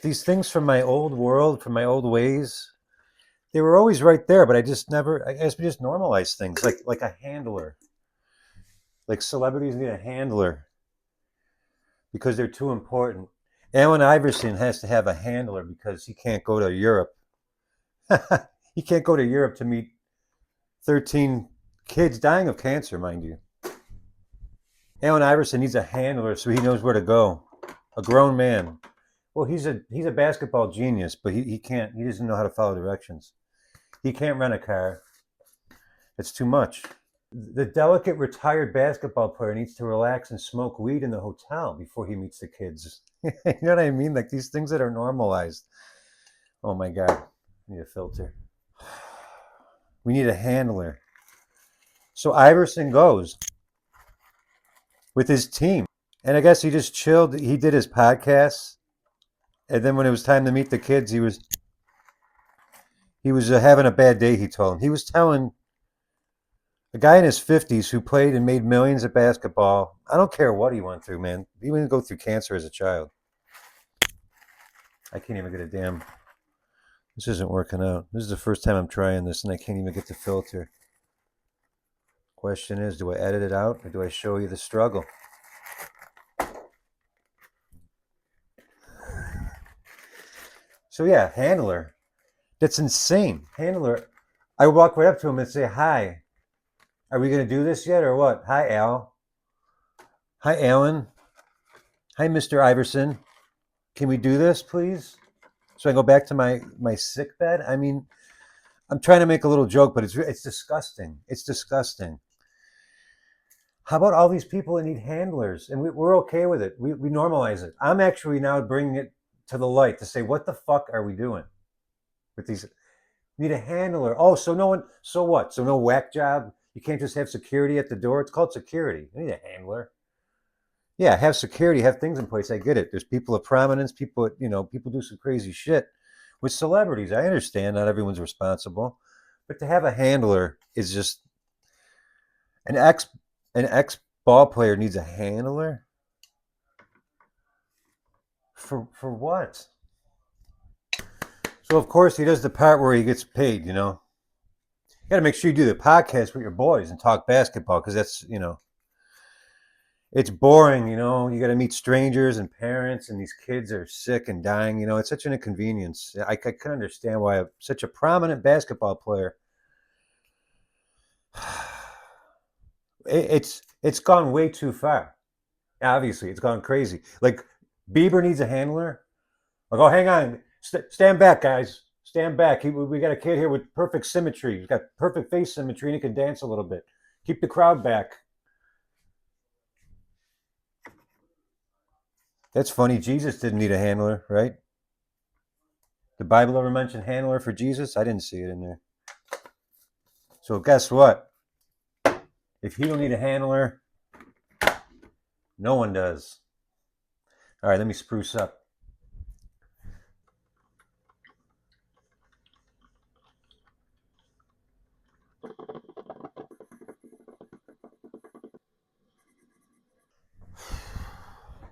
These things from my old world, from my old ways, they were always right there, but I just never. I guess we just normalized things, like a handler. Like celebrities need a handler because they're too important. Allen Iverson has to have a handler because he can't go to Europe. He can't go to Europe to meet 13 kids dying of cancer, mind you. Allen Iverson needs a handler so he knows where to go. A grown man. Well, he's a basketball genius, but he can't. He doesn't know how to follow directions. He can't rent a car. It's too much. The delicate retired basketball player needs to relax and smoke weed in the hotel before he meets the kids. You know what I mean? Like these things that are normalized. Oh my God. I need a filter. We need a handler. So Iverson goes with his team. And I guess he just chilled. He did his podcasts. And then when it was time to meet the kids, he was having a bad day, he told him. He was telling a guy in his 50s who played and made millions at basketball. I don't care what he went through, man. He didn't go through cancer as a child. I can't even get a damn. This isn't working out. This is the first time I'm trying this, and I can't even get the filter. Question is, do I edit it out, or do I show you the struggle? So yeah, handler. That's insane. Handler. I walk right up to him and say, "Hi, are we going to do this yet, or what? Hi, Al. Hi, Alan. Hi, Mr. Iverson. Can we do this, please?" So I go back to my sick bed. I mean, I'm trying to make a little joke, but it's disgusting. It's disgusting. How about all these people that need handlers? And we're okay with it. We normalize it. I'm actually now bringing it to the light to say, what the fuck are we doing with these? Need a handler. Oh, so no one, so what? So no whack job? You can't just have security at the door? It's called security. You need a handler. Yeah, have security, have things in place. I get it. There's people of prominence, people do some crazy shit with celebrities. I understand not everyone's responsible, but to have a handler is just an ex an ex ball player needs a handler for what? So of course he does the part where he gets paid. You got to make sure you do the podcast with your boys and talk basketball because it's boring. You got to meet strangers and parents, and these kids are sick and dying. It's such an inconvenience. I can understand why such a prominent basketball player. It's gone way too far. Obviously, it's gone crazy. Like Bieber needs a handler. Like, oh, hang on, stand back, guys. Stand back. We got a kid here with perfect symmetry. He's got perfect face symmetry, and he can dance a little bit. Keep the crowd back. That's funny. Jesus didn't need a handler, right? The Bible ever mention handler for Jesus? I didn't see it in there. So guess what? If he don't need a handler, no one does. All right, let me spruce up.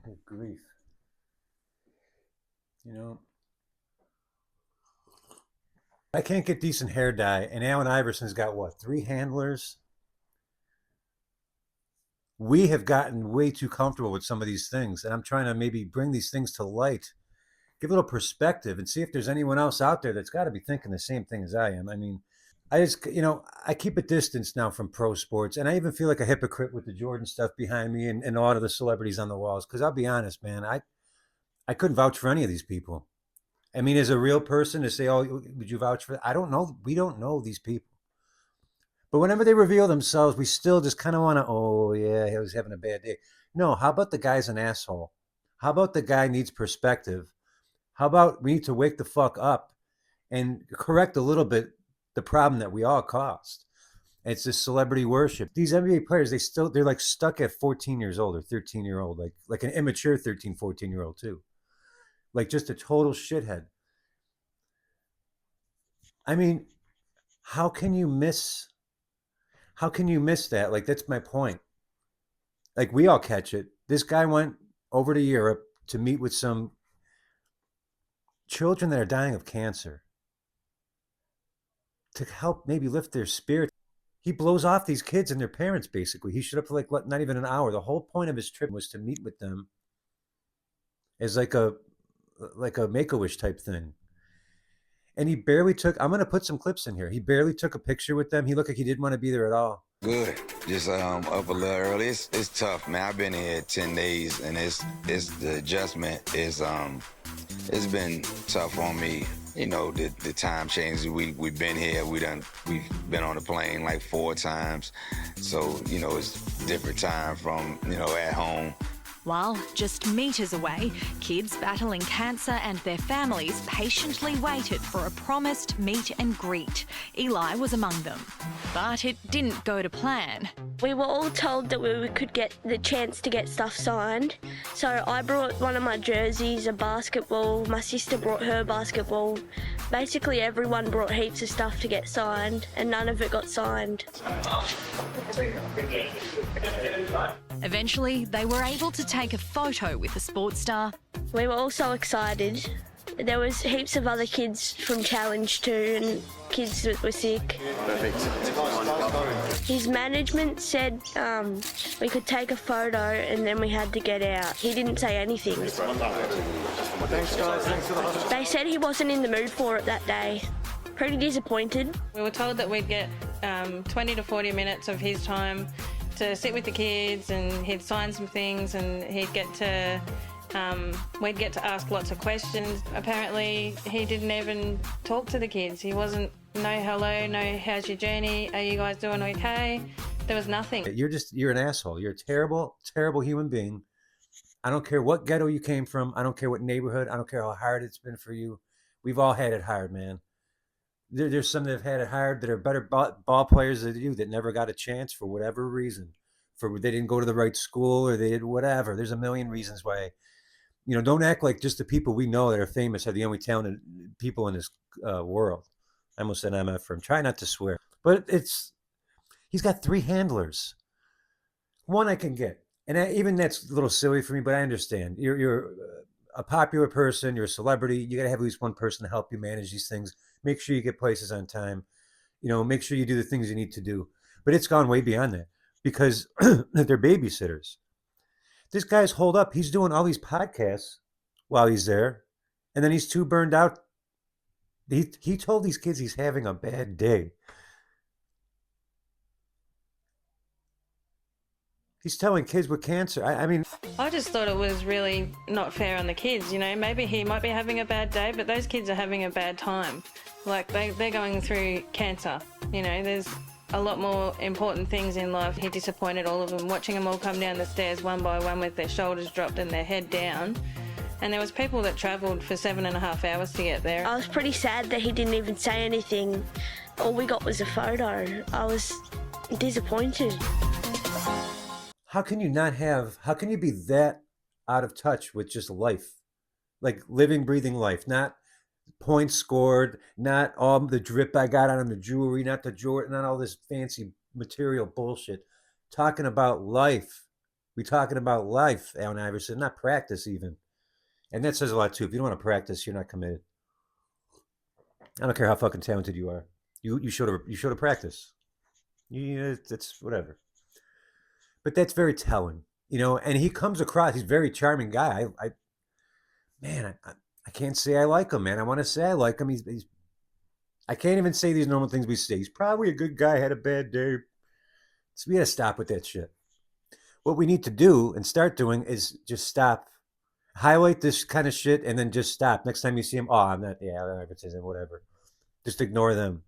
Good grief. You know, I can't get decent hair dye, and Allen Iverson's got what, three handlers? We have gotten way too comfortable with some of these things, and I'm trying to maybe bring these things to light, give a little perspective, and see if there's anyone else out there that's got to be thinking the same thing as I am. I mean, I keep a distance now from pro sports, and I even feel like a hypocrite with the Jordan stuff behind me and a lot of the celebrities on the walls. Because I'll be honest, man, I couldn't vouch for any of these people. I mean, as a real person, to say, "Oh, would you vouch for?" I don't know. We don't know these people. But whenever they reveal themselves, we still just kind of want to, oh, yeah, he was having a bad day. No, how about the guy's an asshole? How about the guy needs perspective? How about we need to wake the fuck up and correct a little bit the problem that we all caused? It's this celebrity worship. These NBA players, they're like stuck at 14 years old or 13-year-old, like an immature 13, 14-year-old too. Like just a total shithead. I mean, how can you miss how can you miss that? Like that's my point. Like we all catch it. This guy went over to Europe to meet with some children that are dying of cancer, to help maybe lift their spirits. He blows off these kids and their parents, basically. He showed up for like not even an hour. The whole point of his trip was to meet with them as like a Make-A-Wish type thing. And he barely took, I'm going to put some clips in here. He barely took a picture with them. He looked like he didn't want to be there at all. Good. Just up a little early. It's tough, man. I've been here 10 days, and it's the adjustment is it's been tough on me. You know, the time changes. We've been here. We've been on the plane like 4 times. So, you know, it's different time from, you know, at home. While just meters away, kids battling cancer and their families patiently waited for a promised meet and greet. Eli was among them. But it didn't go to plan. We were all told that we could get the chance to get stuff signed. So I brought one of my jerseys, a basketball, my sister brought her basketball. Basically everyone brought heaps of stuff to get signed, and none of it got signed. Eventually, they were able to take a photo with the sports star. We were all so excited. There was heaps of other kids from Challenge too, and kids that were sick. His management said we could take a photo and then we had to get out. He didn't say anything. Thanks, guys. Thanks for the hospital. They said he wasn't in the mood for it that day. Pretty disappointed. We were told that we'd get 20 to 40 minutes of his time to sit with the kids, and he'd sign some things, and we'd get to ask lots of questions. Apparently, he didn't even talk to the kids. He wasn't, no hello, no how's your journey, are you guys doing okay? There was nothing. You're an asshole. You're a terrible, terrible human being. I don't care what ghetto you came from. I don't care what neighborhood. I don't care how hard it's been for you. We've all had it hard, man. There's some that have had it hard that are better ball players than you that never got a chance for whatever reason. They didn't go to the right school, or they did whatever. There's a million reasons why. You know, don't act like just the people we know that are famous are the only talented people in this world. I almost said MF for him. Try not to swear. But he's got 3 handlers. One I can get. And even that's a little silly for me, but I understand. You're a popular person. You're a celebrity. You got to have at least one person to help you manage these things. Make sure you get places on time. You know, make sure you do the things you need to do. But it's gone way beyond that, because they're babysitters. This guy's holed up. He's doing all these podcasts while he's there, and then he's too burned out. He told these kids he's having a bad day. He's telling kids with cancer. I mean, I just thought it was really not fair on the kids. You know, maybe he might be having a bad day, but those kids are having a bad time. Like, they're going through cancer. You know, there's a lot more important things in life. He disappointed all of them, watching them all come down the stairs one by one with their shoulders dropped and their head down. And there was people that travelled for 7.5 hours to get there. I was pretty sad that he didn't even say anything. All we got was a photo. I was disappointed. how can you be that out of touch with just life? Like living, breathing life, not points scored, not all the drip I got on the jewelry, not all this fancy material bullshit. Talking about life. We talking about life, Allen Iverson, not practice even. And that says a lot too. If you don't want to practice, you're not committed. I don't care how fucking talented you are. You showed a practice. It's whatever. But that's very telling, you know. And he comes across. He's a very charming guy. I can't say I like him, man. I want to say I like him. He's I can't even say these normal things we say. He's probably a good guy. Had a bad day. So we got to stop with that shit. What we need to do and start doing is just stop. Highlight this kind of shit and then just stop. Next time you see him, I'm not, whatever. Just ignore them.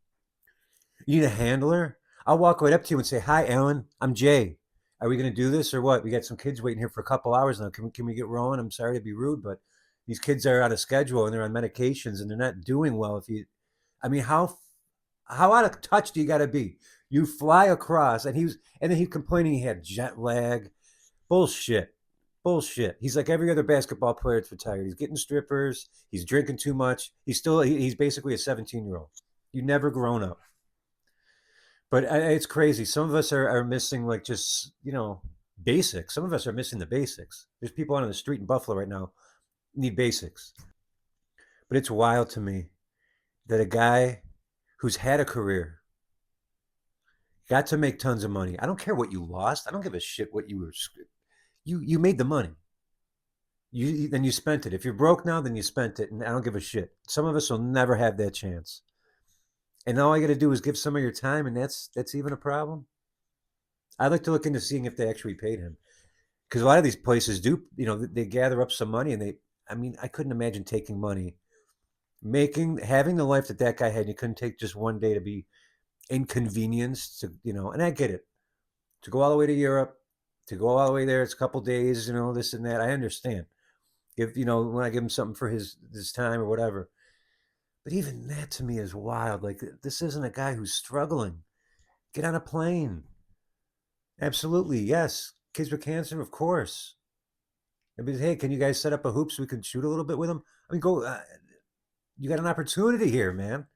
You need a handler? I'll walk right up to you and say, hi, Alan, I'm Jay. Are we going to do this or what? We got some kids waiting here for a couple hours now. Can we get rolling? I'm sorry to be rude, but these kids are on a schedule and they're on medications and they're not doing well. How out of touch do you got to be? You fly across, and then he's complaining he had jet lag. Bullshit. He's like every other basketball player that's retired. He's getting strippers. He's drinking too much. He's basically a 17-year-old. You never grown up. But it's crazy. Some of us are missing like just, basics. Some of us are missing the basics. There's people out on the street in Buffalo right now need basics. But it's wild to me that a guy who's had a career got to make tons of money. I don't care what you lost. I don't give a shit what you were. You made the money. Then you spent it. If you're broke now, then you spent it, and I don't give a shit. Some of us will never have that chance. And all I got to do is give some of your time, and that's even a problem. I'd like to look into seeing if they actually paid him, because a lot of these places do. They gather up some money, and I couldn't imagine taking money, having the life that guy had. And you couldn't take just one day to be inconvenienced to, and I get it, to go all the way to Europe, to go all the way there. It's a couple days, this and that. I understand. When I give him something for his time or whatever. But even that to me is wild. Like, this isn't a guy who's struggling. Get on a plane. Absolutely, yes. Kids with cancer, of course. Hey, can you guys set up a hoop so we can shoot a little bit with them? Go. You got an opportunity here, man.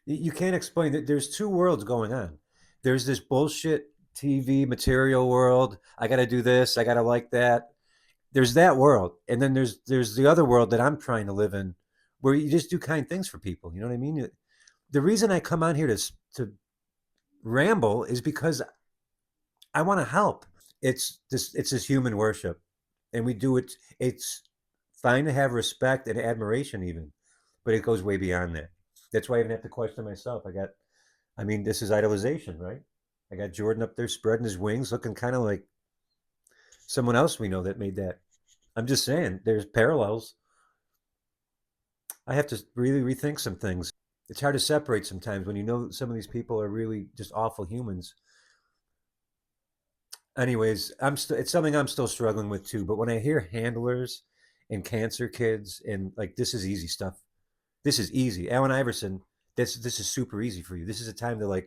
You can't explain that. There's two worlds going on. There's this bullshit TV material world. I got to do this. I got to like that. There's that world. And then there's the other world that I'm trying to live in, where you just do kind things for people. You know what I mean? The reason I come on here to ramble is because I want to help. It's this human worship, and we do it. It's fine to have respect and admiration even, but it goes way beyond that. That's why I even have to question myself. This is idolization, right? I got Jordan up there spreading his wings, looking kind of like someone else we know that made that. I'm just saying, there's parallels. I have to really rethink some things. It's hard to separate sometimes when you know some of these people are really just awful humans. Anyways, it's something I'm still struggling with too. But when I hear handlers and cancer kids and this is easy stuff. This is easy. Allen Iverson, this is super easy for you. This is a time to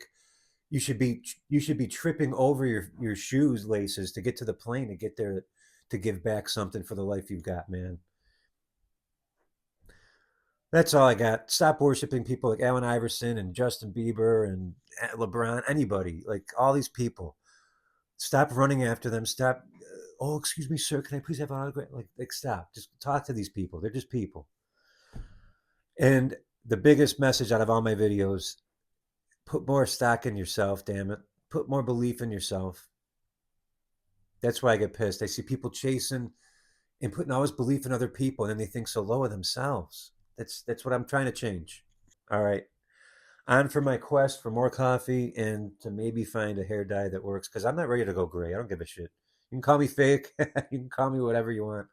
you should be tripping over your shoes laces to get to the plane, to get there, to give back something for the life you've got, man. That's all I got. Stop worshiping people like Allen Iverson and Justin Bieber and LeBron, anybody, all these people. Stop running after them. Stop. Oh, excuse me, sir. Can I please have an autograph? Stop. Just talk to these people. They're just people. And the biggest message out of all my videos, put more stock in yourself, damn it. Put more belief in yourself. That's why I get pissed. I see people chasing and putting all this belief in other people, and then they think so low of themselves. That's what I'm trying to change. All right. On for my quest for more coffee and to maybe find a hair dye that works, because I'm not ready to go gray. I don't give a shit. You can call me fake. You can call me whatever you want.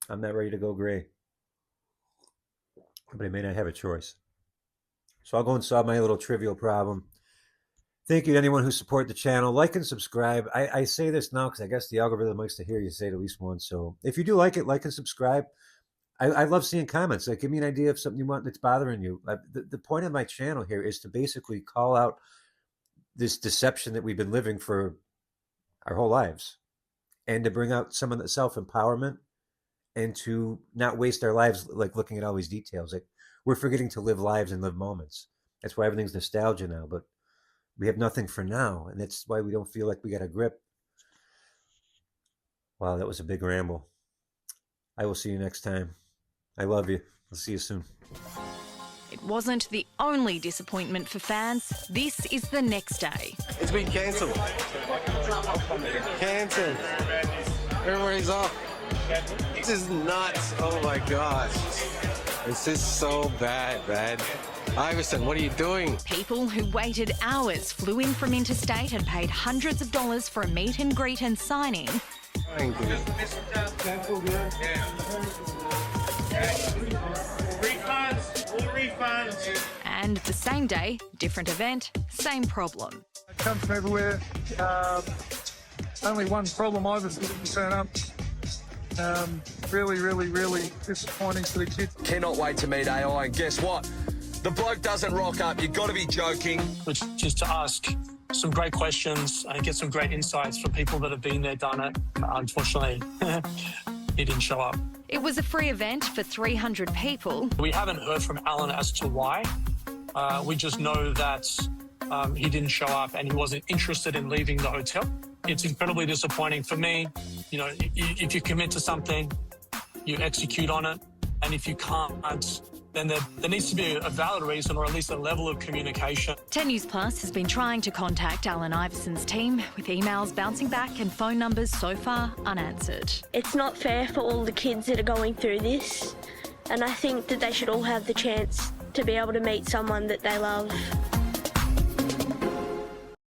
I'm not ready to go gray. But I may not have a choice. So I'll go and solve my little trivial problem. Thank you to anyone who supported the channel. Like and subscribe. I say this now because I guess the algorithm likes to hear you say it at least once. So if you do like it, like and subscribe. I love seeing comments. Give me an idea of something you want that's bothering you. The point of my channel here is to basically call out this deception that we've been living for our whole lives, and to bring out some of the self-empowerment, and to not waste our lives looking at all these details. We're forgetting to live lives and live moments. That's why everything's nostalgia now, but we have nothing for now, and that's why we don't feel like we got a grip. Wow, that was a big ramble. I will see you next time. I love you. I'll see you soon. It wasn't the only disappointment for fans. This is the next day. It's been cancelled. Cancelled. Everybody's off. This is nuts. Oh my gosh. This is so bad, man. Iverson, what are you doing? People who waited hours flew in from interstate and paid hundreds of dollars for a meet and greet and signing. Refunds, all refunds. And the same day, different event, same problem. It comes from everywhere. Only one problem, Iverson didn't turn up. Really disappointing for the kid. Cannot wait to meet AI, and guess what? The bloke doesn't rock up. You've got to be joking. Which is to ask some great questions and get some great insights from people that have been there, done it. Unfortunately, he didn't show up. It was a free event for 300 people. We haven't heard from Alan as to why. We just know that he didn't show up and he wasn't interested in leaving the hotel. It's incredibly disappointing for me. You know, if you commit to something, you execute on it. And if you can't, then there needs to be a valid reason or at least a level of communication. 10 News Plus has been trying to contact Alan Iverson's team, with emails bouncing back and phone numbers so far unanswered. It's not fair for all the kids that are going through this, and I think that they should all have the chance to be able to meet someone that they love.